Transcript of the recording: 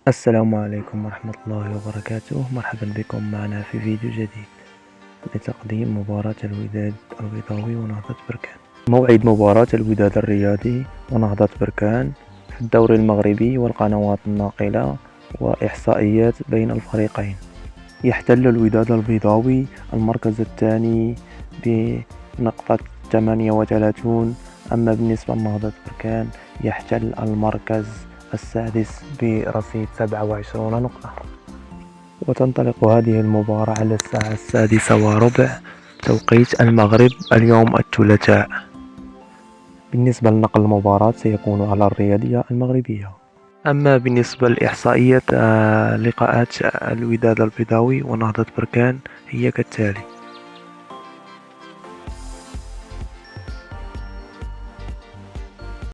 السلام عليكم ورحمة الله وبركاته. مرحبا بكم معنا في فيديو جديد لتقديم مباراة الوداد البيضاوي ونهضة بركان. موعد مباراة الوداد الرياضي ونهضة بركان في الدوري المغربي والقنوات الناقلة وإحصائيات بين الفريقين. يحتل الوداد البيضاوي المركز الثاني بنقطة 38، أما بالنسبة لنهضة بركان يحتل المركز السادس برصيد 27 نقطة. وتنطلق هذه المباراة على الساعة 6:15 توقيت المغرب اليوم الثلاثاء. بالنسبة لنقل المباراة سيكون على الرياضية المغربية. أما بالنسبة لإحصائية لقاءات الوداد البيضاوي ونهضة بركان هي كالتالي: